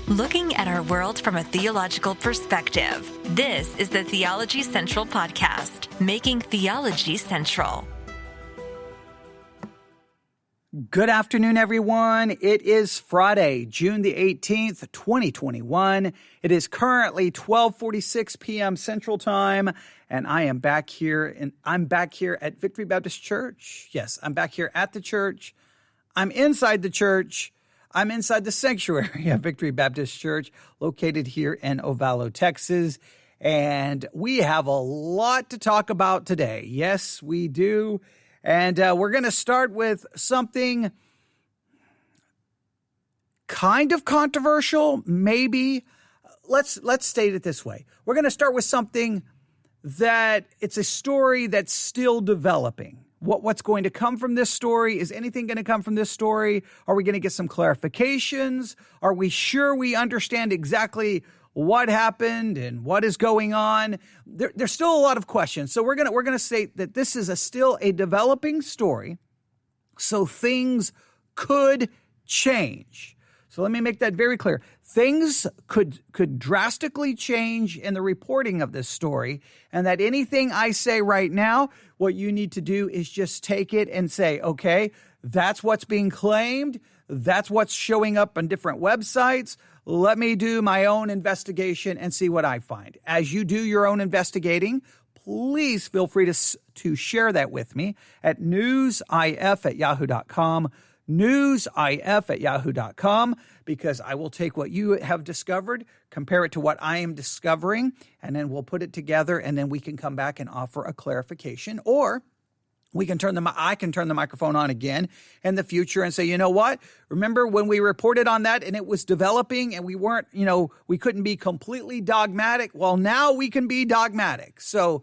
Looking at our world from a theological perspective. This is the Theology Central Podcast, making theology central. Good afternoon, everyone. It is Friday, June the 18th, 2021. It is currently 12:46 p.m. Central Time, and I'm back here at Victory Baptist Church. Yes, I'm back here at the church. I'm inside the church. I'm inside the sanctuary at Victory Baptist Church, located here in Ovalo, Texas. And we have a lot to talk about today. Yes, we do. And we're going to start with something kind of controversial, maybe. Let's state it this way. We're going to start with something that it's a story that's still developing. What's going to come from this story? Is anything going to come from this story? Are we going to get some clarifications? Are we sure we understand exactly what happened and what is going on? There's still a lot of questions. So we're gonna state that this is still a developing story. So things could change. So let me make that very clear. Things could drastically change in the reporting of this story, and that anything I say right now, what you need to do is just take it and say, okay, that's what's being claimed. That's what's showing up on different websites. Let me do my own investigation and see what I find. As you do your own investigating, please feel free to share that with me at newsif@yahoo.com, newsif@yahoo.com, because I will take what you have discovered, compare it to what I am discovering, and then we'll put it together, and then we can come back and offer a clarification, or I can turn the microphone on again in the future and say, you know what? Remember when we reported on that and it was developing and we couldn't be completely dogmatic? Well, now we can be dogmatic. So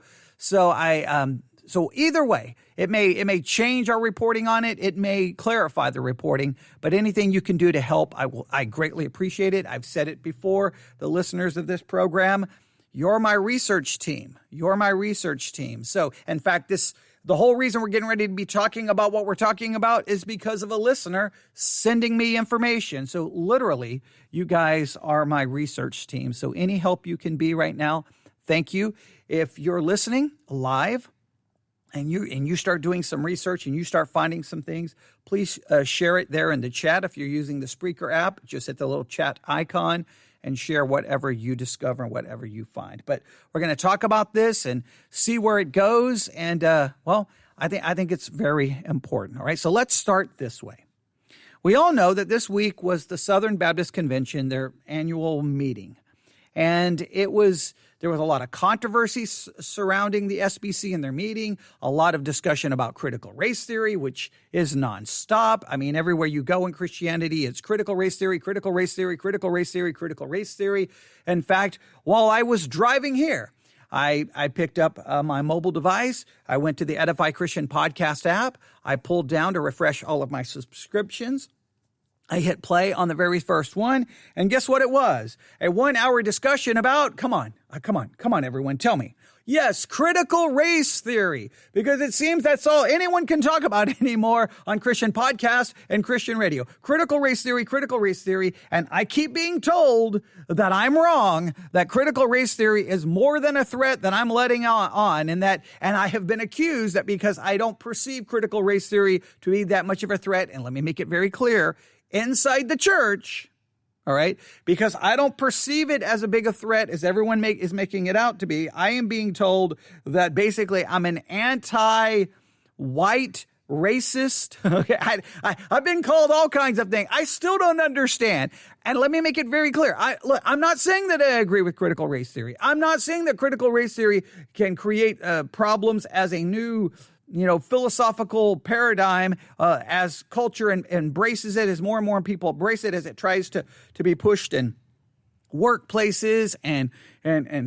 either way, it may change our reporting on it. It may clarify the reporting, but anything you can do to help, I greatly appreciate it. I've said it before. The listeners of this program, you're my research team. You're my research team. So in fact, the whole reason we're getting ready to be talking about what we're talking about is because of a listener sending me information. So literally, you guys are my research team. So any help you can be right now, thank you. If you're listening live and you start doing some research and you start finding some things, please share it there in the chat. If you're using the Spreaker app, just hit the little chat icon and share whatever you discover and whatever you find. But we're going to talk about this and see where it goes. And, I think it's very important. All right, so let's start this way. We all know that this week was the Southern Baptist Convention, their annual meeting. And there was a lot of controversy surrounding the SBC in their meeting, a lot of discussion about critical race theory, which is nonstop. I mean, everywhere you go in Christianity, it's critical race theory, critical race theory, critical race theory, critical race theory. In fact, while I was driving here, I picked up my mobile device. I went to the Edify Christian podcast app. I pulled down to refresh all of my subscriptions. I hit play on the very first one, and guess what it was? A 1-hour discussion about, come on, everyone, tell me. Yes, critical race theory, because it seems that's all anyone can talk about anymore on Christian podcasts and Christian radio. Critical race theory, and I keep being told that I'm wrong, that critical race theory is more than a threat that I'm letting on, and I have been accused that because I don't perceive critical race theory to be that much of a threat, and let me make it very clear, inside the church, all right, because I don't perceive it as a big a threat as everyone is making it out to be. I am being told that basically I'm an anti-white racist. Okay, I've been called all kinds of things. I still don't understand. And let me make it very clear. I'm not saying that I agree with critical race theory. I'm not saying that critical race theory can create problems as a new philosophical paradigm as culture embraces it, as more and more people embrace it, as it tries to be pushed in workplaces and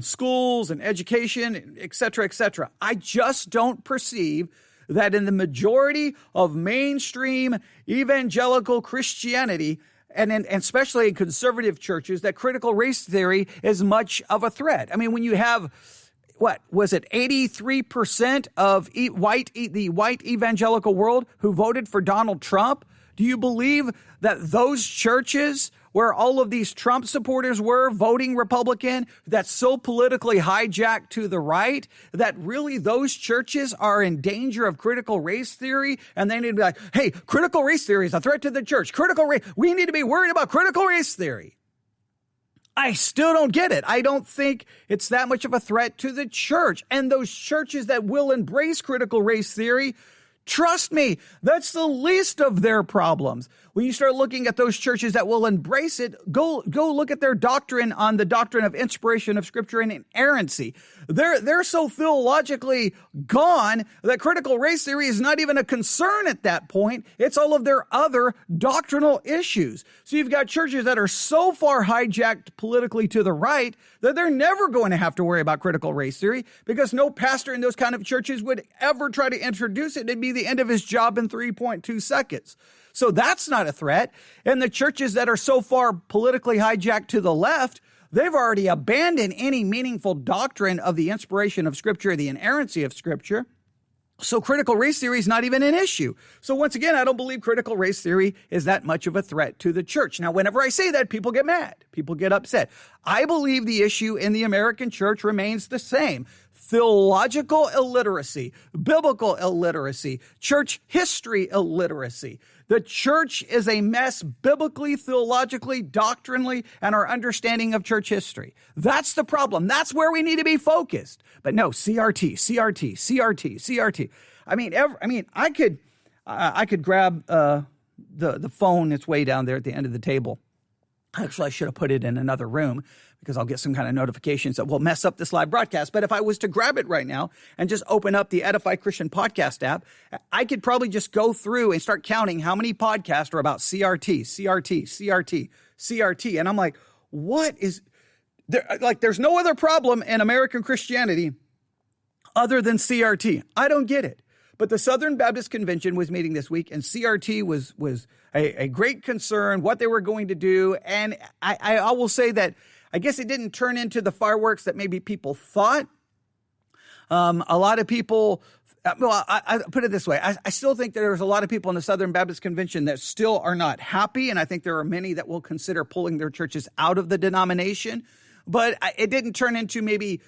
schools and education, et cetera, et cetera. I just don't perceive that in the majority of mainstream evangelical Christianity, and especially in conservative churches, that critical race theory is much of a threat. I mean, when you have what was it, 83% of the white evangelical world who voted for Donald Trump? Do you believe that those churches where all of these Trump supporters were voting Republican, that's so politically hijacked to the right that really those churches are in danger of critical race theory, and they need to be like, hey, critical race theory is a threat to the church. We need to be worried about critical race theory. I still don't get it. I don't think it's that much of a threat to the church. And those churches that will embrace critical race theory, trust me, that's the least of their problems. When you start looking at those churches that will embrace it, go look at their doctrine on the doctrine of inspiration of Scripture and inerrancy. They're so theologically gone that critical race theory is not even a concern at that point. It's all of their other doctrinal issues. So you've got churches that are so far hijacked politically to the right that they're never going to have to worry about critical race theory because no pastor in those kind of churches would ever try to introduce it. It'd be the end of his job in 3.2 seconds. So that's not a threat. And the churches that are so far politically hijacked to the left, they've already abandoned any meaningful doctrine of the inspiration of Scripture, the inerrancy of Scripture. So critical race theory is not even an issue. So once again, I don't believe critical race theory is that much of a threat to the church. Now, whenever I say that, people get mad. People get upset. I believe the issue in the American church remains the same. Theological illiteracy, biblical illiteracy, church history illiteracy. The church is a mess biblically, theologically, doctrinally, and our understanding of church history. That's the problem. That's where we need to be focused. But no, CRT. I could grab the phone that's way down there at the end of the table. Actually, I should have put it in another room because I'll get some kind of notifications that will mess up this live broadcast. But if I was to grab it right now and just open up the Edify Christian Podcast app, I could probably just go through and start counting how many podcasts are about CRT. And I'm like, what is there? Like, there's no other problem in American Christianity other than CRT. I don't get it. But the Southern Baptist Convention was meeting this week, and CRT was a great concern, what they were going to do. And I will say that I guess it didn't turn into the fireworks that maybe people thought. A lot of people, I put it this way. I still think there's a lot of people in the Southern Baptist Convention that still are not happy. And I think there are many that will consider pulling their churches out of the denomination. But it didn't turn into maybe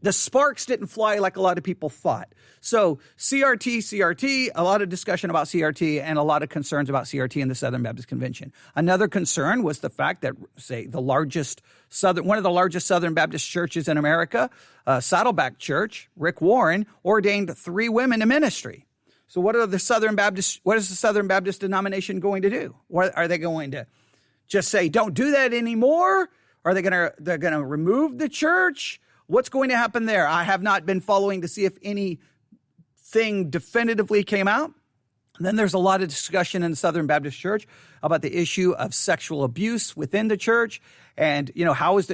the sparks didn't fly like a lot of people thought. So CRT, a lot of discussion about CRT and a lot of concerns about CRT in the Southern Baptist Convention. Another concern was the fact that, say, one of the largest Southern Baptist churches in America, Saddleback Church, Rick Warren, ordained 3 women to ministry. So what is the Southern Baptist denomination going to do? What are they going to just say, don't do that anymore? Are they're going to remove the church? What's going to happen there? I have not been following to see if anything definitively came out. And then there's a lot of discussion in the Southern Baptist Church about the issue of sexual abuse within the church. And,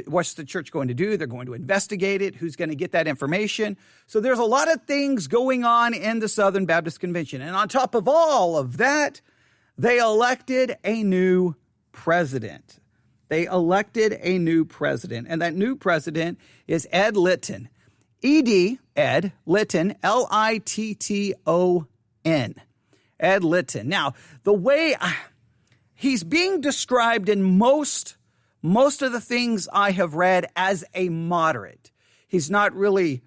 what's the church going to do? They're going to investigate it. Who's going to get that information? So there's a lot of things going on in the Southern Baptist Convention. And on top of all of that, they elected a new president. And that new president is ed-litton. Ed, Litton, Litton. Ed-litton. Now, the way he's being described in most of the things I have read as a moderate. He's not really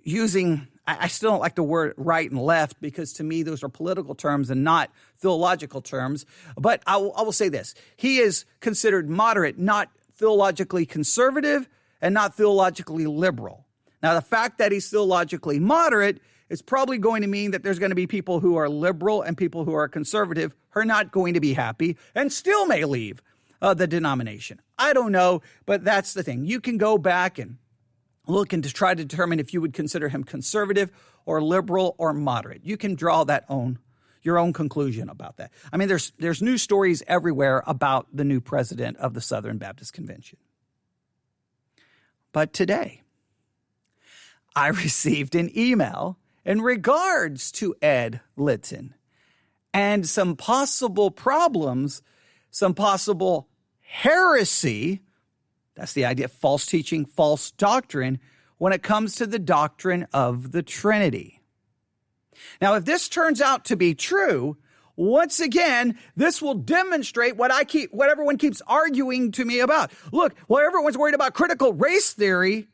using, I still don't like the word right and left because to me those are political terms and not theological terms. But I will say this. He is considered moderate, not theologically conservative and not theologically liberal. Now, the fact that he's theologically moderate is probably going to mean that there's going to be people who are liberal and people who are conservative who are not going to be happy and still may leave the denomination. I don't know, but that's the thing. You can go back and look and to try to determine if you would consider him conservative or liberal or moderate. You can draw your own conclusion about that. I mean, there's news stories everywhere about the new president of the Southern Baptist Convention. But today, I received an email in regards to ed-litton and some possible problems, some possible heresy. That's the idea of false teaching, false doctrine when it comes to the doctrine of the Trinity. Now, if this turns out to be true, once again, this will demonstrate what everyone keeps arguing to me about. Look, while everyone's worried about critical race theory,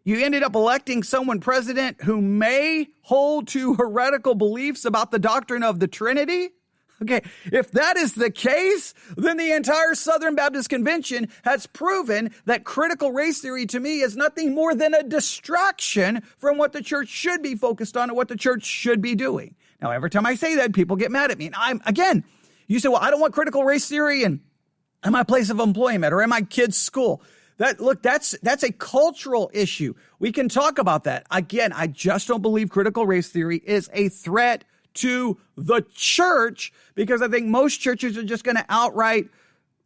you ended up electing someone president who may hold to heretical beliefs about the doctrine of the Trinity. Okay, if that is the case, then the entire Southern Baptist Convention has proven that critical race theory to me is nothing more than a distraction from what the church should be focused on and what the church should be doing. Now, every time I say that, people get mad at me. And you say, well, I don't want critical race theory in my place of employment or in my kid's school. That's a cultural issue. We can talk about that. Again, I just don't believe critical race theory is a threat to the church, because I think most churches are just going to outright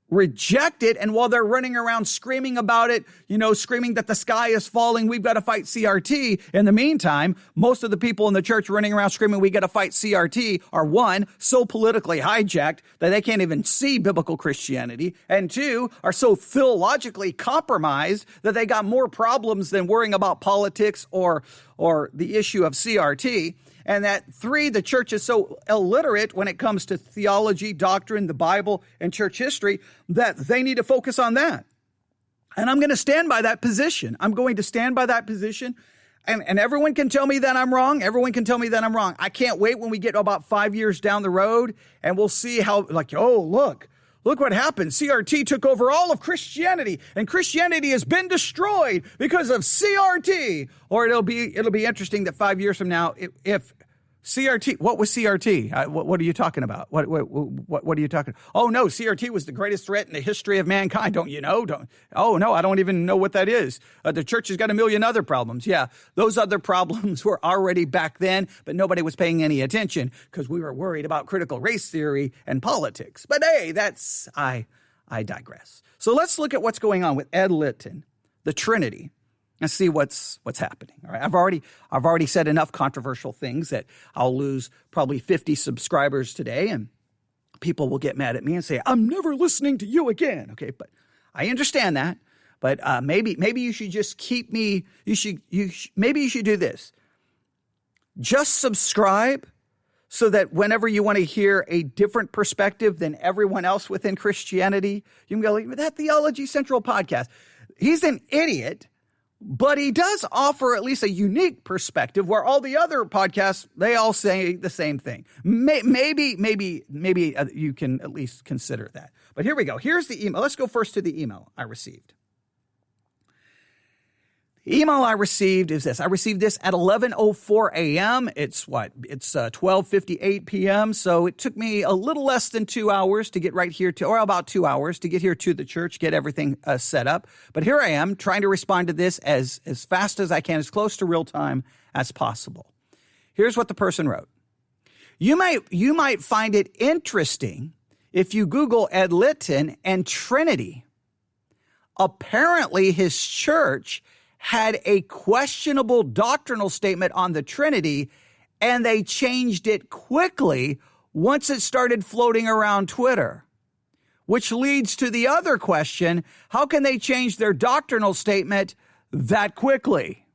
reject it. And while they're running around screaming about it, screaming that the sky is falling, we've got to fight CRT. In the meantime, most of the people in the church running around screaming, we got to fight CRT are, one, so politically hijacked that they can't even see biblical Christianity. And two, are so theologically compromised that they got more problems than worrying about politics or the issue of CRT. And that three, the church is so illiterate when it comes to theology, doctrine, the Bible, and church history that they need to focus on that. And I'm going to stand by that position. I'm going to stand by that position. And everyone can tell me that I'm wrong. Everyone can tell me that I'm wrong. I can't wait when we get about 5 years down the road and we'll see how, look what happened. CRT took over all of Christianity, and Christianity has been destroyed because of CRT. Or it'll be interesting that 5 years from now, if CRT, what was CRT? What are you talking about? What are you talking? Oh no, CRT was the greatest threat in the history of mankind. Don't you know? Oh no, I don't even know what that is. The church has got a million other problems. Yeah, those other problems were already back then, but nobody was paying any attention because we were worried about critical race theory and politics. But hey, I digress. So let's look at what's going on with ed-litton, the Trinity. And see what's happening. All right. I've already said enough controversial things that I'll lose probably 50 subscribers today, and people will get mad at me and say, I'm never listening to you again. Okay, but I understand that. But maybe you should just keep me. Maybe you should do this. Just subscribe so that whenever you want to hear a different perspective than everyone else within Christianity, you can go, that Theology Central podcast. He's an idiot. But he does offer at least a unique perspective where all the other podcasts, they all say the same thing. Maybe you can at least consider that. But here we go. Here's the email. Let's go first to the email I received. The email I received is this. I received this at 11:04 a.m. It's 12:58 p.m. So it took me a little less than 2 hours to get right here or about 2 hours to get here to the church, get everything set up. But here I am trying to respond to this as fast as I can, as close to real time as possible. Here's what the person wrote. You might find it interesting if you Google ed-litton and Trinity. Apparently his church had a questionable doctrinal statement on the Trinity, and they changed it quickly once it started floating around Twitter. Which leads to the other question, how can they change their doctrinal statement that quickly?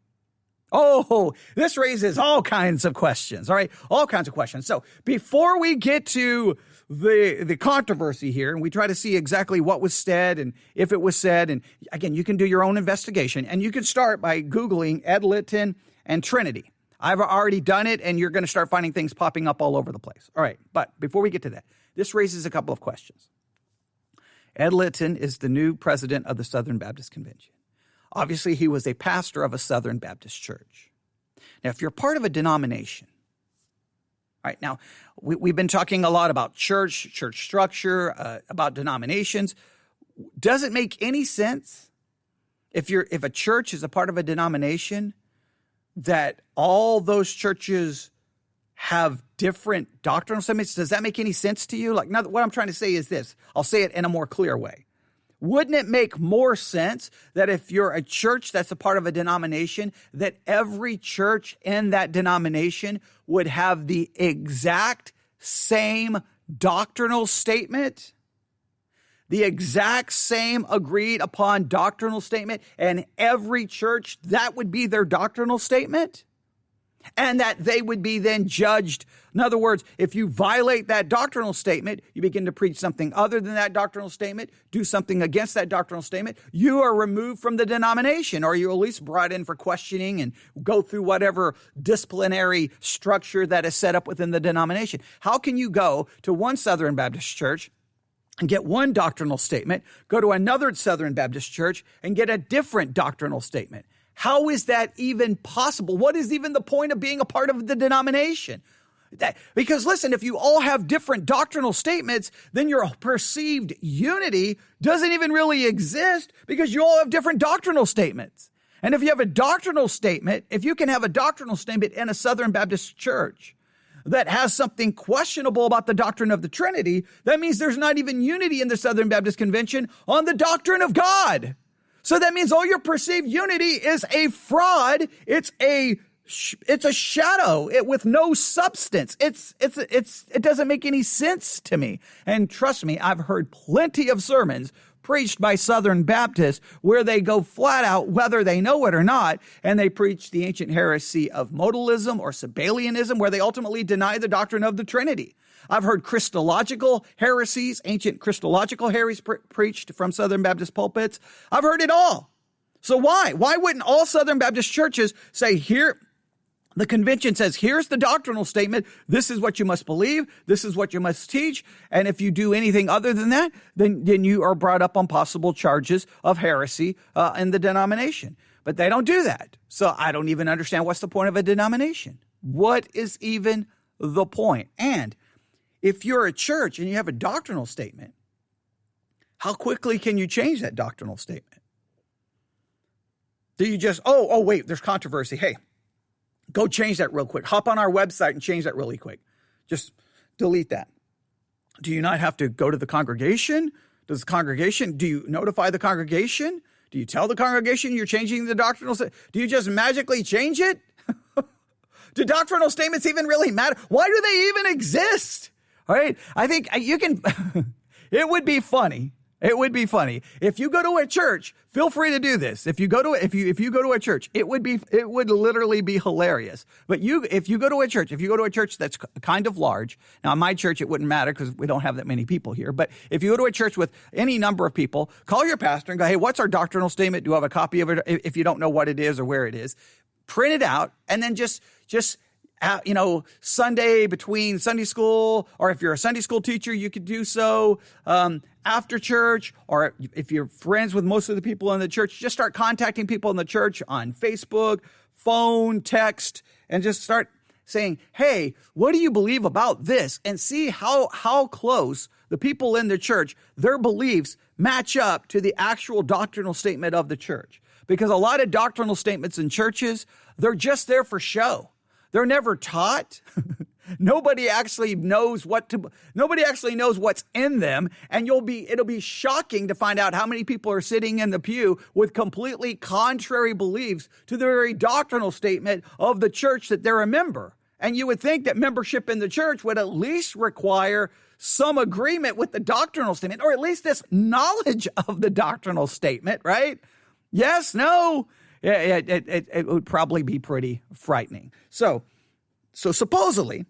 Oh, this raises all kinds of questions, all right? All kinds of questions. So before we get to the controversy here, and we try to see exactly what was said and if it was said, and again, you can do your own investigation, and you can start by Googling ed-litton and Trinity. I've already done it, and you're going to start finding things popping up all over the place. All right, but before we get to that, this raises a couple of questions. Ed-litton is the new president of the Southern Baptist Convention. Obviously, he was a pastor of a Southern Baptist church. Now, if you're part of a denomination, all right, now, we've been talking a lot about church structure, about denominations. Does it make any sense if a church is a part of a denomination that all those churches have different doctrinal statements? Does that make any sense to you? Like, now, what I'm trying to say is this. I'll say it in a more clear way. Wouldn't it make more sense that if you're a church that's a part of a denomination, that every church in that denomination would have the exact same doctrinal statement? The exact same agreed upon doctrinal statement, and every church, that would be their doctrinal statement? and that they would be then judged. In other words, if you violate that doctrinal statement, you begin to preach something other than that doctrinal statement, do something against that doctrinal statement, you are removed from the denomination, or you're at least brought in for questioning and go through whatever disciplinary structure that is set up within the denomination. How can you go to one Southern Baptist church and get one doctrinal statement, go to another Southern Baptist church and get a different doctrinal statement? How is that even possible? What is even the point of being a part of the denomination? Because listen, if you all have different doctrinal statements, then your perceived unity doesn't even really exist because you all have different doctrinal statements. And if you have a doctrinal statement, if you can have a doctrinal statement in a Southern Baptist church that has something questionable about the doctrine of the Trinity, that means there's not even unity in the Southern Baptist Convention on the doctrine of God. So that means all your perceived unity is a fraud. It's a shadow with no substance. It doesn't make any sense to me. And trust me, I've heard plenty of sermons preached by Southern Baptists where they go flat out, whether they know it or not, and they preach the ancient heresy of modalism or Sabellianism, where they ultimately deny the doctrine of the Trinity. I've heard Christological heresies, ancient Christological heresies preached from Southern Baptist pulpits. I've heard it all. So why? Why wouldn't all Southern Baptist churches say, here, the convention says, here's the doctrinal statement. This is what you must believe. This is what you must teach. And if you do anything other than that, then you are brought up on possible charges of heresy in the denomination. But they don't do that. So I don't even understand what's the point of a denomination. What is even the point? And if you're a church and you have a doctrinal statement, how quickly can you change that doctrinal statement? Do you just, wait, there's controversy. Hey, go change that real quick. Hop on our website and change that really quick. Just delete that. Do you not have to go to the congregation? Do you notify the congregation? Do you tell the congregation you're changing the doctrinal statement? Do you just magically change it? Do doctrinal statements even really matter? Why do they even exist? All right. I think you can, it would be funny. It would be funny if you go to a church. Feel free to do this. If you go to a church, it would literally be hilarious. But if you go to a church that's kind of large. Now, in my church, it wouldn't matter because we don't have that many people here. But if you go to a church with any number of people, call your pastor and go, hey, what's our doctrinal statement? Do you have a copy of it? If you don't know what it is or where it is, print it out and then just Sunday between Sunday school, or if you're a Sunday school teacher, you could do so after church, or if you're friends with most of the people in the church, just start contacting people in the church on Facebook, phone, text, and just start saying, hey, what do you believe about this? And see how close the people in the church, their beliefs match up to the actual doctrinal statement of the church. Because a lot of doctrinal statements in churches, they're just there for show. They're never taught. Nobody actually knows what's in them. And it'll be shocking to find out how many people are sitting in the pew with completely contrary beliefs to the very doctrinal statement of the church that they're a member. And you would think that membership in the church would at least require some agreement with the doctrinal statement, or at least this knowledge of the doctrinal statement, right? Yes, no. It would probably be pretty frightening. So supposedly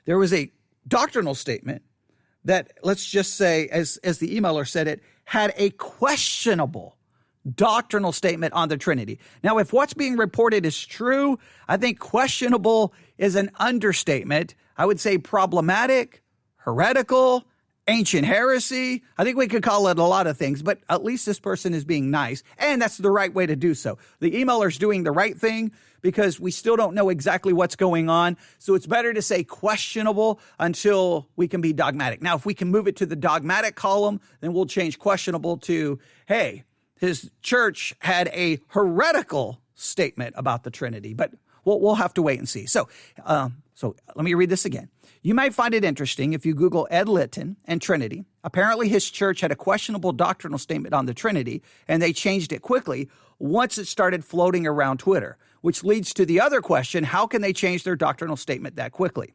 there was a doctrinal statement that, let's just say, as the emailer said it, had a questionable doctrinal statement on the Trinity. Now, if what's being reported is true, I think questionable is an understatement. I would say problematic, heretical, ancient heresy. I think we could call it a lot of things, but at least this person is being nice, and that's the right way to do so. The emailer's doing the right thing because we still don't know exactly what's going on, so it's better to say questionable until we can be dogmatic. Now, if we can move it to the dogmatic column, then we'll change questionable to, hey, his church had a heretical statement about the Trinity, but we'll have to wait and see. So let me read this again. You might find it interesting if you Google ed-litton and Trinity. Apparently, his church had a questionable doctrinal statement on the Trinity, and they changed it quickly once it started floating around Twitter, which leads to the other question, how can they change their doctrinal statement that quickly?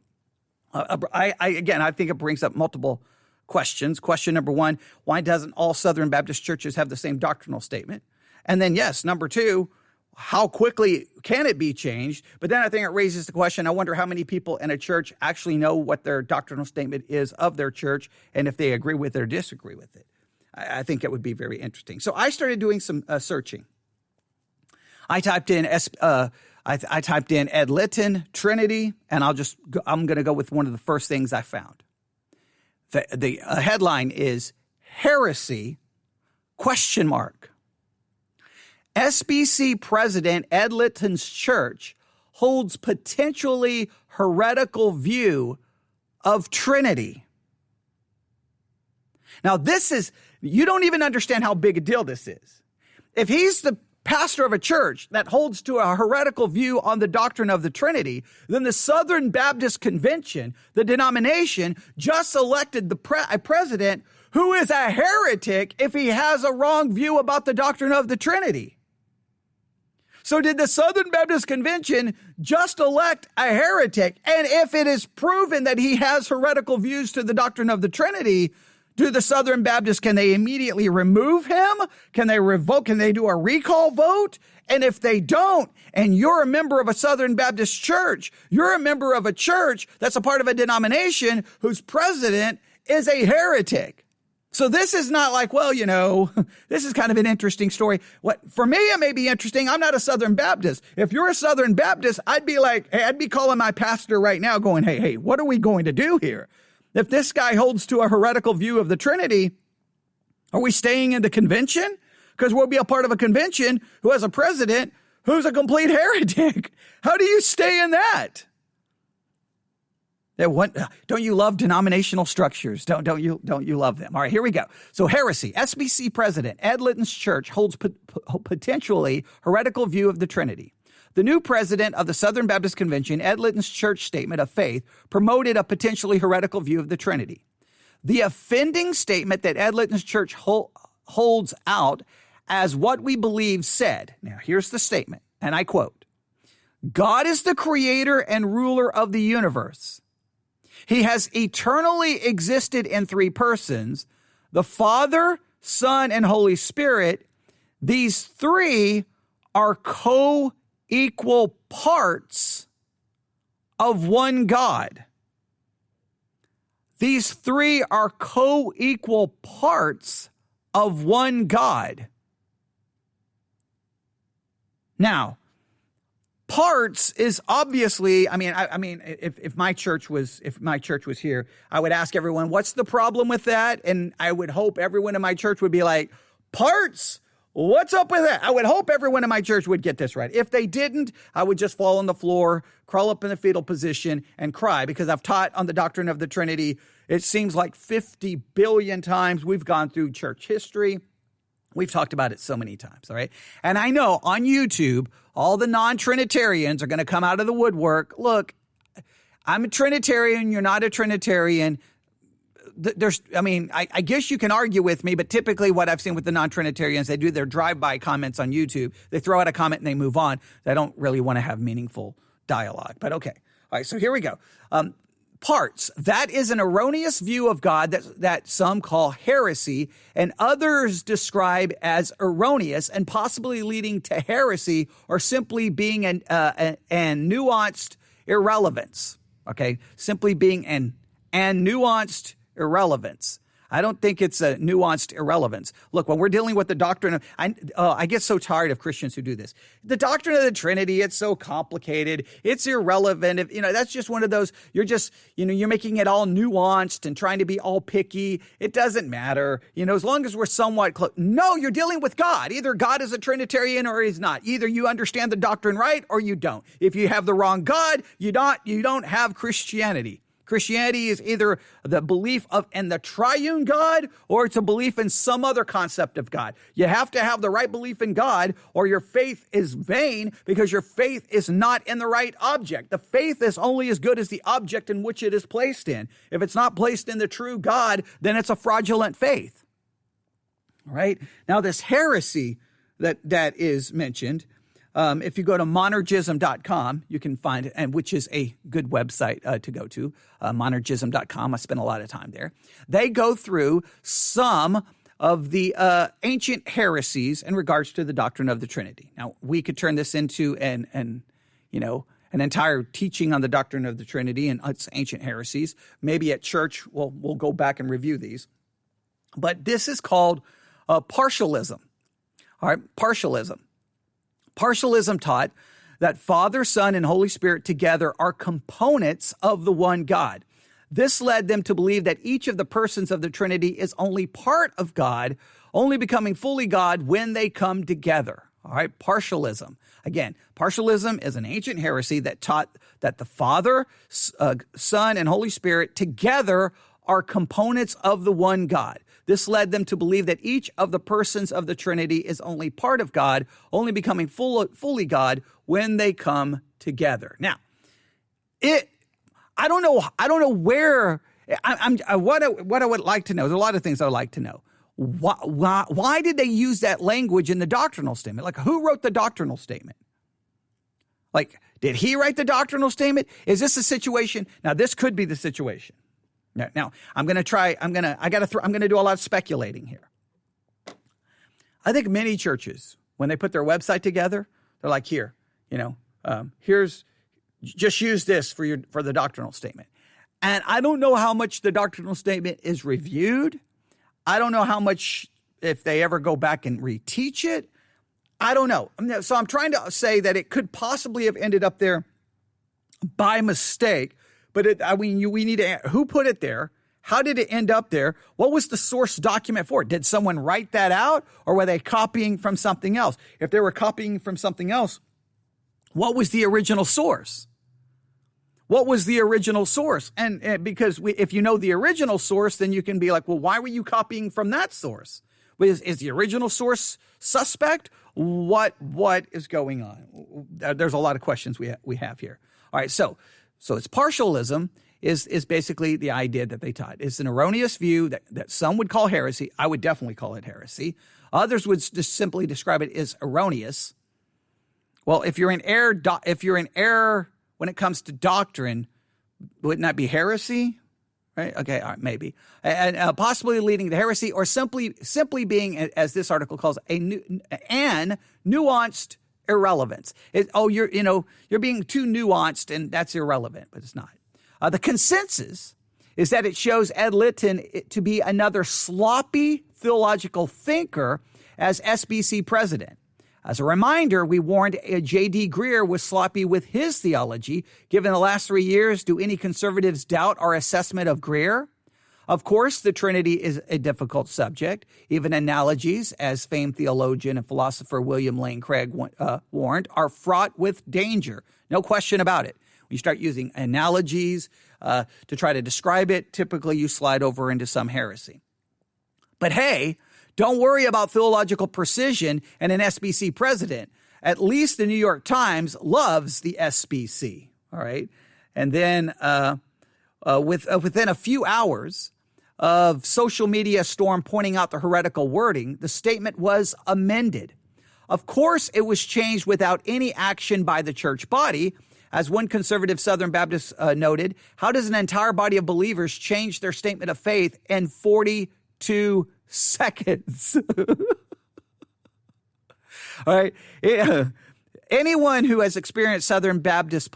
I think it brings up multiple questions. Question number one, why doesn't all Southern Baptist churches have the same doctrinal statement? And then, yes, number two, how quickly can it be changed? But then I think it raises the question, I wonder how many people in a church actually know what their doctrinal statement is of their church and if they agree with it or disagree with it. I think it would be very interesting. So I started doing some searching. I typed in I typed in ed-litton, Trinity, and I'm going to go with one of the first things I found. The headline is Heresy, ? SBC President ed-litton's church holds potentially heretical view of Trinity. Now, you don't even understand how big a deal this is. If he's the pastor of a church that holds to a heretical view on the doctrine of the Trinity, then the Southern Baptist Convention, the denomination, just elected a president who is a heretic if he has a wrong view about the doctrine of the Trinity. So did the Southern Baptist Convention just elect a heretic? And if it is proven that he has heretical views to the doctrine of the Trinity, do the Southern Baptists, can they immediately remove him? Can they revoke? Can they do a recall vote? And if they don't, and you're a member of a Southern Baptist church, you're a member of a church that's a part of a denomination whose president is a heretic. So this is not like, well, this is kind of an interesting story. For me, it may be interesting. I'm not a Southern Baptist. If you're a Southern Baptist, I'd be calling my pastor right now going, hey, what are we going to do here? If this guy holds to a heretical view of the Trinity, are we staying in the convention? Because we'll be a part of a convention who has a president who's a complete heretic. How do you stay in that? Don't you love denominational structures? Don't you love them? All right, here we go. So Heresy, SBC President ed-litton's church holds potentially heretical view of the Trinity. The new president of the Southern Baptist Convention, ed-litton's church statement of faith, promoted a potentially heretical view of the Trinity. The offending statement that ed-litton's church holds out as what we believe said. Now, here's the statement, and I quote, God is the creator and ruler of the universe. He has eternally existed in three persons, the Father, Son, and Holy Spirit. These three are co-equal parts of one God. These three are co-equal parts of one God. Now, parts is obviously, if my church was here, I would ask everyone, what's the problem with that? And I would hope everyone in my church would be like, parts? What's up with that? I would hope everyone in my church would get this right. If they didn't, I would just fall on the floor, crawl up in the fetal position, and cry, because I've taught on the doctrine of the Trinity. It seems like 50 billion times. We've gone through church history. We've talked about it so many times, all right? And I know on YouTube, all the non-Trinitarians are going to come out of the woodwork. Look, I'm a Trinitarian. You're not a Trinitarian. I guess you can argue with me, but typically what I've seen with the non-Trinitarians, they do their drive-by comments on YouTube. They throw out a comment and they move on. They don't really want to have meaningful dialogue, but okay. All right, so here we go. Parts. That is an erroneous view of God that some call heresy and others describe as erroneous and possibly leading to heresy or simply being an nuanced irrelevance. Okay, simply being an nuanced irrelevance. I don't think it's a nuanced irrelevance. Look, when we're dealing with the doctrine of, I get so tired of Christians who do this. The doctrine of the Trinity, it's so complicated. It's irrelevant. That's just one of those, you're making it all nuanced and trying to be all picky. It doesn't matter. As long as we're somewhat close. No, you're dealing with God. Either God is a Trinitarian or he's not. Either you understand the doctrine right or you don't. If you have the wrong God, you don't have Christianity. Christianity is either the belief in the triune God or it's a belief in some other concept of God. You have to have the right belief in God or your faith is vain because your faith is not in the right object. The faith is only as good as the object in which it is placed in. If it's not placed in the true God, then it's a fraudulent faith. All right? Now, this heresy that is mentioned, if you go to monergism.com, you can find it, and which is a good website to go to, monergism.com. I spent a lot of time there. They go through some of the ancient heresies in regards to the doctrine of the Trinity. Now, we could turn this into an entire teaching on the doctrine of the Trinity and its ancient heresies. Maybe at church we'll go back and review these. But this is called partialism. All right, partialism. Partialism taught that Father, Son, and Holy Spirit together are components of the one God. This led them to believe that each of the persons of the Trinity is only part of God, only becoming fully God when they come together. All right, partialism. Again, partialism is an ancient heresy that taught that the Father, Son, and Holy Spirit together are components of the one God. This led them to believe that each of the persons of the Trinity is only part of God, only becoming fully God when they come together. Now, I don't know where. What I would like to know. There's a lot of things I would like to know. Why did they use that language in the doctrinal statement? Like, who wrote the doctrinal statement? Like, did he write the doctrinal statement? Is this a situation? Now, this could be the situation. Now, I'm going to do a lot of speculating here. I think many churches, when they put their website together, they're like, here's, just use this for the doctrinal statement. And I don't know how much the doctrinal statement is reviewed. I don't know how much, if they ever go back and reteach it. I don't know. So I'm trying to say that it could possibly have ended up there by mistake. But we need to, who put it there? How did it end up there? What was the source document for it? Did someone write that out, or were they copying from something else? If they were copying from something else, what was the original source? What was the original source? And because if you know the original source, then you can be like, well, why were you copying from that source? Is the original source suspect? What is going on? There's a lot of questions we have here. All right, so it's partialism is basically the idea that they taught. It's an erroneous view that some would call heresy. I would definitely call it heresy. Others would just simply describe it as erroneous. Well, if you're in error when it comes to doctrine, wouldn't that be heresy? Right? Okay, all right, maybe. And possibly leading to heresy, or simply being, as this article calls, an nuanced irrelevance. You're being too nuanced, and that's irrelevant, but it's not. The consensus is that it shows ed-litton to be another sloppy theological thinker as SBC president. As a reminder, we warned J.D. Greer was sloppy with his theology. Given the last 3 years, do any conservatives doubt our assessment of Greer? Of course, the Trinity is a difficult subject. Even analogies, as famed theologian and philosopher William Lane Craig warned, are fraught with danger. No question about it. When you start using analogies to try to describe it, typically you slide over into some heresy. But hey, don't worry about theological precision and an SBC president. At least the New York Times loves the SBC. All right. And then within a few hours of social media storm pointing out the heretical wording, the statement was amended. Of course, it was changed without any action by the church body. As one conservative Southern Baptist noted, how does an entire body of believers change their statement of faith in 42 seconds? All right. Anyone who has experienced Southern Baptist,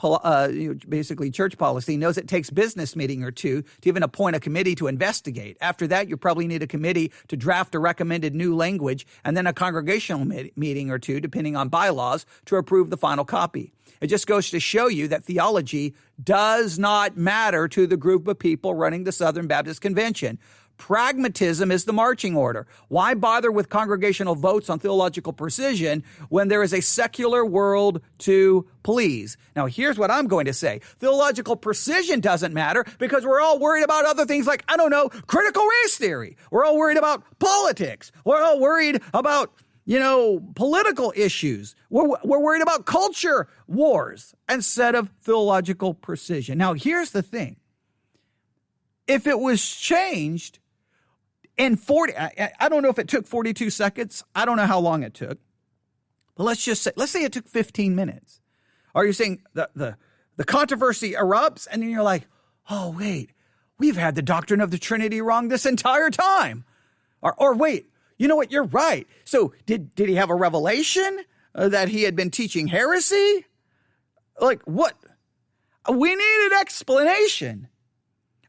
basically church policy, knows it takes business meeting or two to even appoint a committee to investigate. After that, you probably need a committee to draft a recommended new language, and then a congregational meeting or two, depending on bylaws, to approve the final copy. It just goes to show you that theology does not matter to the group of people running the Southern Baptist Convention. Pragmatism is the marching order. Why bother with congregational votes on theological precision when there is a secular world to please? Now, here's what I'm going to say. Theological precision doesn't matter because we're all worried about other things like, critical race theory. We're all worried about politics. We're all worried about, political issues. We're worried about culture wars instead of theological precision. Now, here's the thing. If it was changed in 40, I don't know if it took 42 seconds. I don't know how long it took. But let's say it took 15 minutes. Are you saying the controversy erupts and then you're like, oh, wait, we've had the doctrine of the Trinity wrong this entire time. Or wait, You know what? You're right. So did he have a revelation that he had been teaching heresy? Like what? We need an explanation.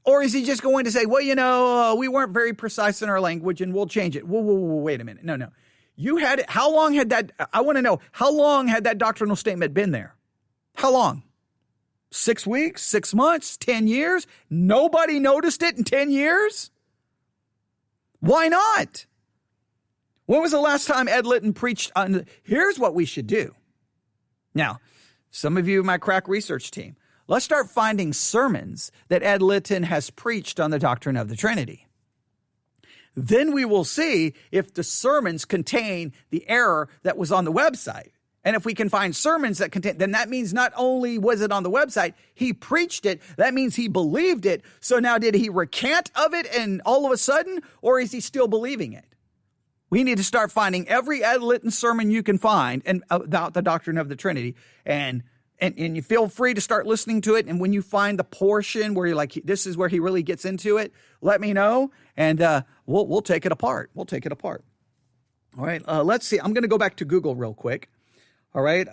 Or is he just going to say, well, we weren't very precise in our language and we'll change it? Whoa, wait a minute. No. You had it. How long had that? I want to know, how long had that doctrinal statement been there? How long? 6 weeks, 6 months, 10 years? Nobody noticed it in 10 years? Why not? When was the last time ed-litton preached on, here's what we should do. Now, some of you, my crack research team, let's start finding sermons that ed-litton has preached on the doctrine of the Trinity. Then we will see if the sermons contain the error that was on the website. And if we can find sermons that contain, then that means not only was it on the website, he preached it. That means he believed it. So now did he recant of it and all of a sudden, or is he still believing it? We need to start finding every ed-litton sermon you can find and about the doctrine of the Trinity. And you feel free to start listening to it. And when you find the portion where you're like, this is where he really gets into it, let me know. And we'll take it apart. All right. Let's see. I'm going to go back to Google real quick. All right.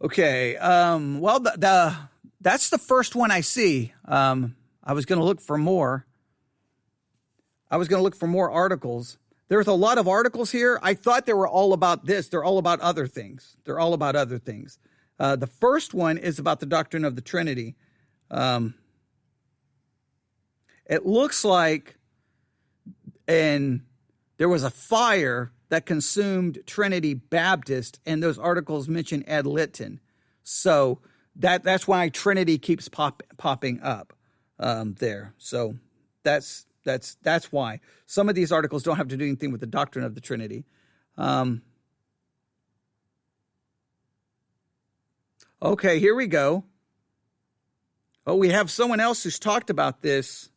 Okay. Well, that's the first one I see. I was going to look for more. Articles. There's a lot of articles here. I thought they were all about this. They're all about other things. The first one is about the doctrine of the Trinity. It looks like there was a fire that consumed Trinity Baptist, and those articles mention ed-litton. So that's why Trinity keeps popping up there. So that's why. Some of these articles don't have to do anything with the doctrine of the Trinity. Okay, here we go. Oh, we have someone else who's talked about this.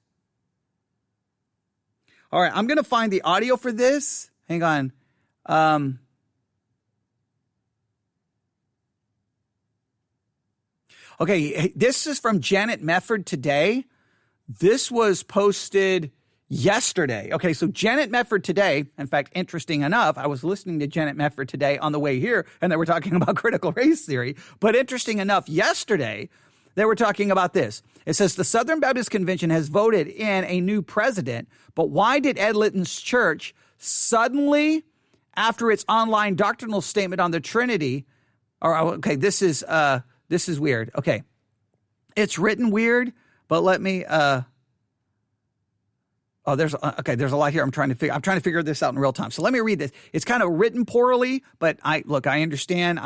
All right, I'm going to find the audio for this. Hang on. Okay, this is from Janet Mefford today. This was posted yesterday. Okay, so Janet Mefford today, in fact, interesting enough, I was listening to Janet Mefford today on the way here, and they were talking about critical race theory. But interesting enough, yesterday, they were talking about this. It says, the Southern Baptist Convention has voted in a new president, but why did ed-litton's church suddenly, after its online doctrinal statement on the Trinity, this is weird. Okay, it's written weird, but let me, there's a lot here. I'm trying to figure this out in real time. So let me read this. It's kind of written poorly, but I understand.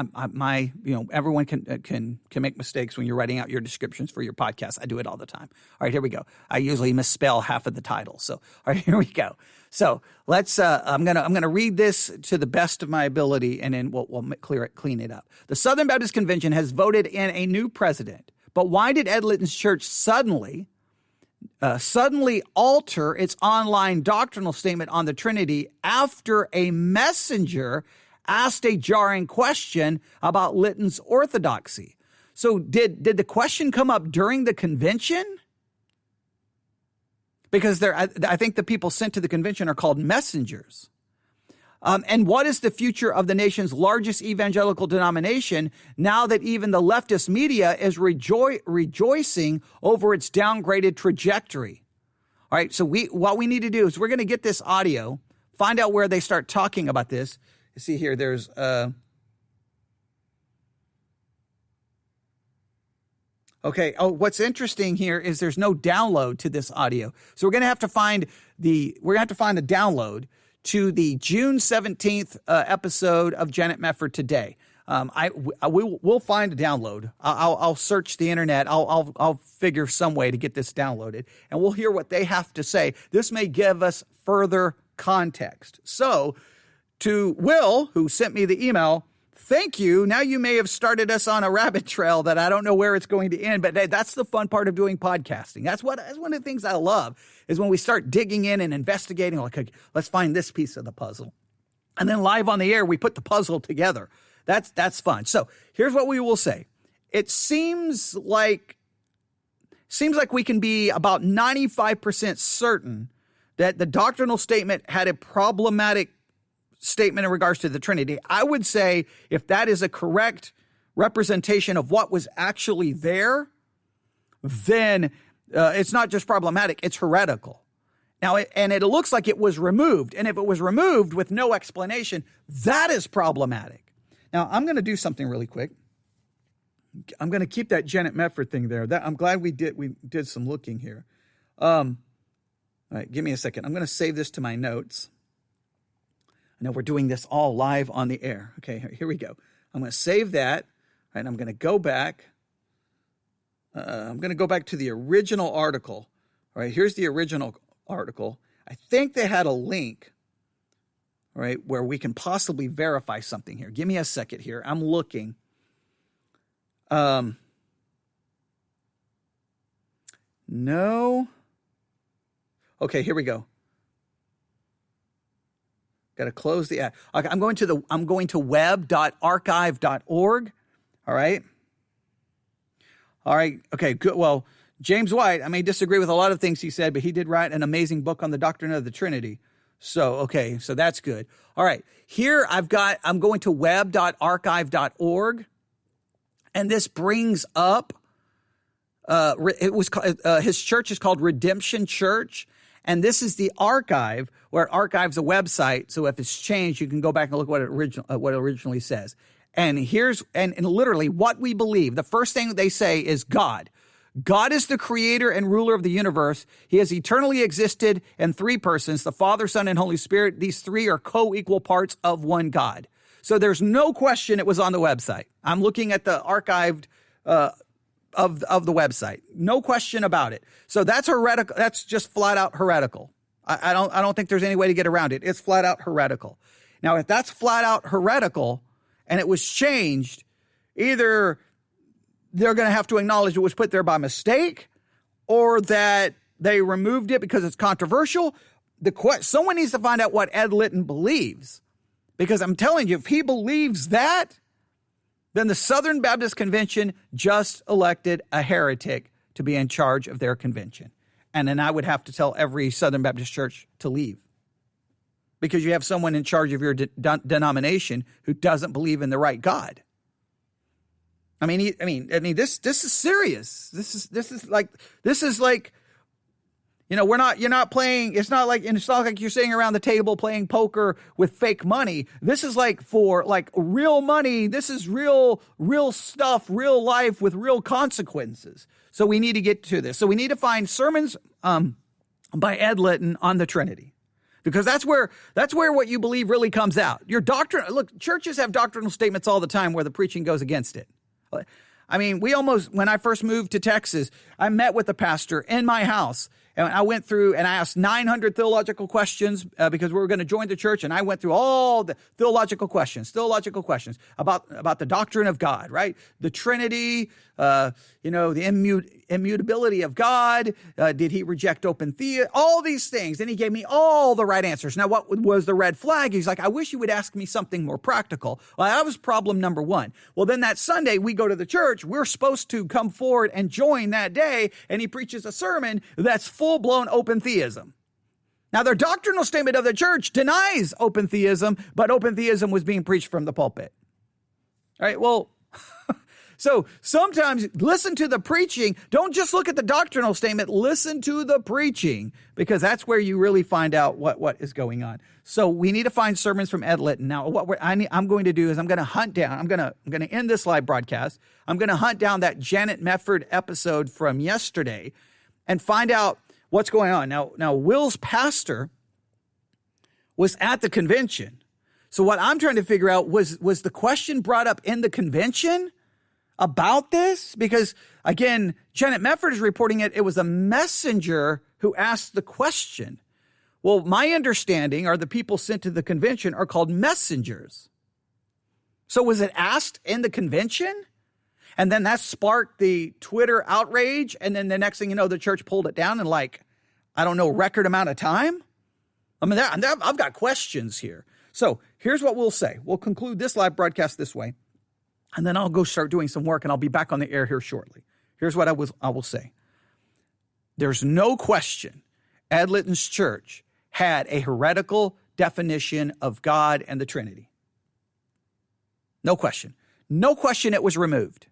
Everyone can make mistakes when you're writing out your descriptions for your podcast. I do it all the time. All right, here we go. I usually misspell half of the title. So, all right, here we go. So let's, I'm going to read this to the best of my ability, and then we'll clean it up. The Southern Baptist Convention has voted in a new president, but why did ed-litton's church suddenly alter its online doctrinal statement on the Trinity after a messenger asked a jarring question about Litton's orthodoxy? So did the question come up during the convention? Because I think the people sent to the convention are called messengers. And what is the future of the nation's largest evangelical denomination now that even the leftist media is rejoicing over its downgraded trajectory? All right, so what we need to do is we're going to get this audio, find out where they start talking about this. You see here, there's okay. Oh, what's interesting here is there's no download to this audio, so we're going to have to find the download to the June 17th episode of Janet Mefford Today. We'll find a download. I'll search the internet. I'll figure some way to get this downloaded, and we'll hear what they have to say. This may give us further context. So, to Will, who sent me the email, thank you. Now you may have started us on a rabbit trail that I don't know where it's going to end, but that's the fun part of doing podcasting. That's one of the things I love is when we start digging in and investigating, like, okay, let's find this piece of the puzzle. And then live on the air, we put the puzzle together. That's fun. So here's what we will say. It seems like seems like we can be about 95% certain that the doctrinal statement had a problematic statement in regards to the Trinity. I would say if that is a correct representation of what was actually there, then it's not just problematic, it's heretical. Now, it looks like it was removed. And if it was removed with no explanation, that is problematic. Now, I'm going to do something really quick. I'm going to keep that Janet Mefford thing there. I'm glad we did some looking here. All right, give me a second. I'm going to save this to my notes. I know we're doing this all live on the air. Okay, here we go. I'm going to save that. All right, I'm going to go back. I'm going to go back to the original article. All right, here's the original article. I think they had a link, all right, where we can possibly verify something here. Give me a second here. I'm looking. No. Okay, here we go. Got to close the ad. Okay, I'm going to web.archive.org. All right. All right. Okay, good. Well, James White, I may disagree with a lot of things he said, but he did write an amazing book on the doctrine of the Trinity. So, okay, so that's good. All right. Here I'm going to web.archive.org, and this brings up his church is called Redemption Church. And this is the archive, where it archives a website. So if it's changed, you can go back and look what it originally says. And and literally what we believe. The first thing they say is God. God is the creator and ruler of the universe. He has eternally existed in three persons, the Father, Son, and Holy Spirit. These three are co-equal parts of one God. So there's no question it was on the website. I'm looking at the archived of the website. No question about it. So that's heretical. That's just flat out heretical. I don't think there's any way to get around it. It's flat out heretical. Now, if that's flat out heretical and it was changed, either they're going to have to acknowledge it was put there by mistake, or that they removed it because it's controversial. Someone needs to find out what ed-litton believes, because I'm telling you, if he believes that, then the Southern Baptist Convention just elected a heretic to be in charge of their convention. And then I would have to tell every Southern Baptist church to leave, because you have someone in charge of your denomination who doesn't believe in the right God. I mean, this is serious. This is like, you know, you're not playing. It's not like you're sitting around the table playing poker with fake money. This is like for like real money. This is real stuff, real life with real consequences. So we need to get to this. So we need to find sermons by ed-litton on the Trinity, because that's where what you believe really comes out. Your doctrine. Look, churches have doctrinal statements all the time where the preaching goes against it. I mean, when I first moved to Texas, I met with a pastor in my house, and I went through and I asked 900 theological questions because we were going to join the church. And I went through all the theological questions about the doctrine of God, right? The Trinity, the immutability of God. Did he reject open theism? All these things. And he gave me all the right answers. Now, what was the red flag? He's like, I wish you would ask me something more practical. Well, that was problem number one. Well, then that Sunday we go to the church. We're supposed to come forward and join that day. And he preaches a sermon that's full-blown open theism. Now, their doctrinal statement of the church denies open theism, but open theism was being preached from the pulpit. All right, well, so sometimes listen to the preaching. Don't just look at the doctrinal statement. Listen to the preaching, because that's where you really find out what is going on. So we need to find sermons from ed-litton. Now, I'm going to do is I'm going to hunt down. I'm going to end this live broadcast. I'm going to hunt down that Janet Mefford episode from yesterday and find out what's going on. Now, Will's pastor was at the convention. So what I'm trying to figure out was the question brought up in the convention about this? Because, again, Janet Mefford is reporting it was a messenger who asked the question. Well, my understanding are the people sent to the convention are called messengers. So was it asked in the convention? And then that sparked the Twitter outrage. And then the next thing you know, the church pulled it down in record amount of time. I mean, I've got questions here. So here's what we'll say. We'll conclude this live broadcast this way, and then I'll go start doing some work, and I'll be back on the air here shortly. Here's what I will say. there's no question ed-litton's church had a heretical definition of God and the Trinity. No question. No question it was removed.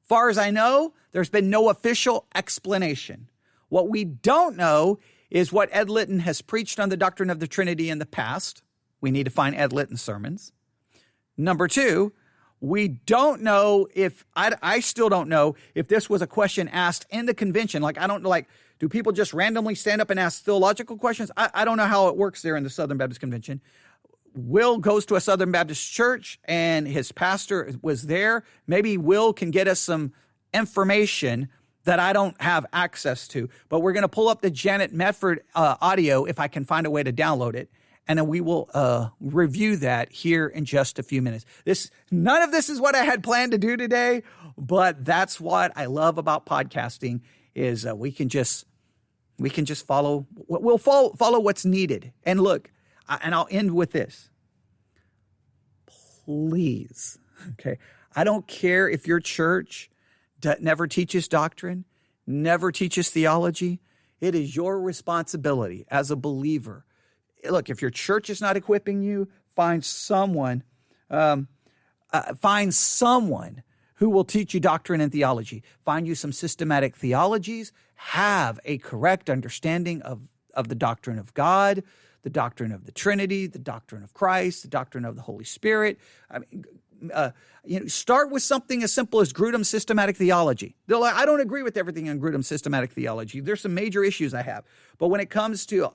Far as I know, there's been no official explanation. What we don't know is what ed-litton has preached on the doctrine of the Trinity in the past. We need to find ed-litton sermons. Number two, we don't know if, I still don't know if this was a question asked in the convention. Like, I don't know, like, do people just randomly stand up and ask theological questions? I don't know how it works there in the Southern Baptist Convention. Will goes to a Southern Baptist church and his pastor was there. Maybe Will can get us some information that I don't have access to. But we're going to pull up the Janet Medford audio if I can find a way to download it. And then we will review that here in just a few minutes. None of this is what I had planned to do today, but that's what I love about podcasting is we can just follow. We'll follow what's needed. And look, and I'll end with this. Please, okay. I don't care if your church never teaches doctrine, never teaches theology. It is your responsibility as a believer. Look, if your church is not equipping you, find someone who will teach you doctrine and theology. Find you some systematic theologies. Have a correct understanding of the doctrine of God, the doctrine of the Trinity, the doctrine of Christ, the doctrine of the Holy Spirit. I mean, start with something as simple as Grudem's systematic theology. I don't agree with everything in Grudem's systematic theology. There's some major issues I have. But when it comes to,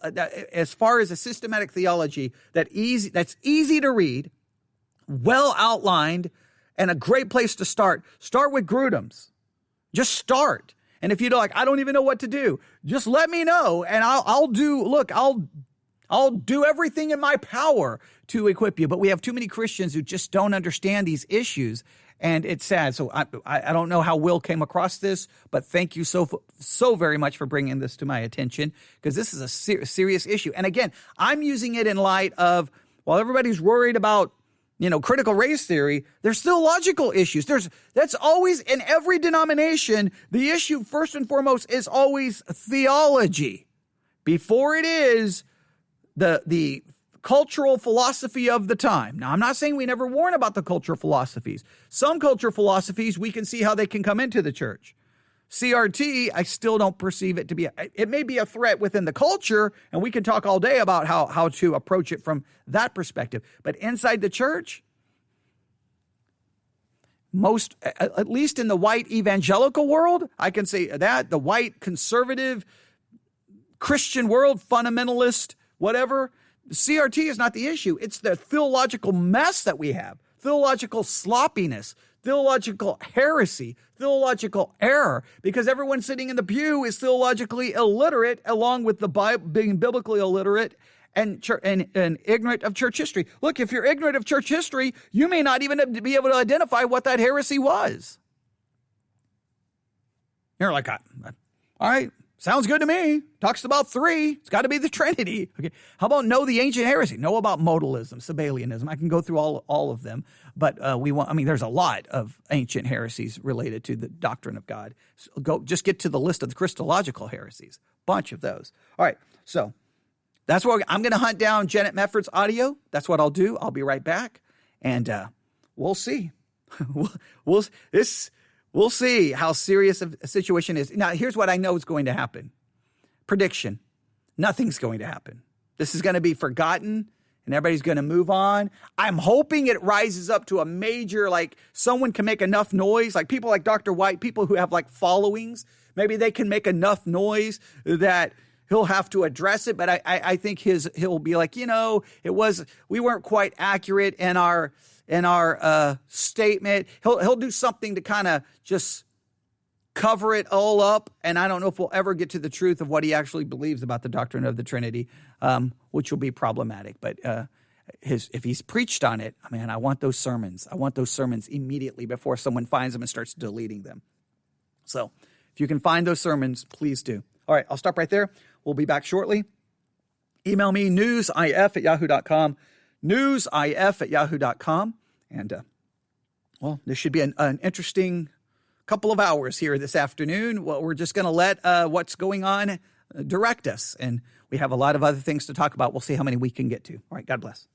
as far as a systematic theology that's easy to read, well outlined, and a great place to start with Grudem's. Just start. And if you don't I don't even know what to do, just let me know, and I'll do everything in my power to equip you. But we have too many Christians who just don't understand these issues, and it's sad. So I don't know how Will came across this, but thank you so very much for bringing this to my attention, because this is a serious issue. And again, I'm using it in light of, while everybody's worried about critical race theory, there's theological issues. That's always in every denomination. The issue first and foremost is always theology before it is the cultural philosophy of the time. Now, I'm not saying we never warn about the cultural philosophies. Some cultural philosophies, we can see how they can come into the church. CRT, I still don't perceive it to be, it may be a threat within the culture, and we can talk all day about how to approach it from that perspective. But inside the church, at least in the white evangelical world, I can say that, the white conservative Christian world, fundamentalist, whatever, CRT is not the issue. It's the theological mess that we have, theological sloppiness, theological heresy, theological error, because everyone sitting in the pew is theologically illiterate, along with the Bible being biblically illiterate and ignorant of church history. Look, if you're ignorant of church history, you may not even be able to identify what that heresy was. You're like, all right, sounds good to me. Talks about three. It's got to be the Trinity. Okay. How about know the ancient heresy? Know about modalism, Sabellianism. I can go through all of them, but there's a lot of ancient heresies related to the doctrine of God. So just get to the list of the Christological heresies. Bunch of those. All right. So that's what I'm going to hunt down Janet Medford's audio. That's what I'll do. I'll be right back, and we'll see. We'll see how serious a situation is. Now, here's what I know is going to happen. Prediction. Nothing's going to happen. This is going to be forgotten, and everybody's going to move on. I'm hoping it rises up to a major, someone can make enough noise, like people like Dr. White, people who have followings. Maybe they can make enough noise that he'll have to address it. But I think he'll be like, we weren't quite accurate in our statement. He'll do something to kind of just cover it all up. And I don't know if we'll ever get to the truth of what he actually believes about the doctrine of the Trinity, which will be problematic. But if he's preached on it, man, I want those sermons. I want those sermons immediately before someone finds them and starts deleting them. So if you can find those sermons, please do. All right, I'll stop right there. We'll be back shortly. Email me, newsif@yahoo.com. newsif@yahoo.com. And, this should be an interesting couple of hours here this afternoon. Well, we're just going to let what's going on direct us. And we have a lot of other things to talk about. We'll see how many we can get to. All right, God bless.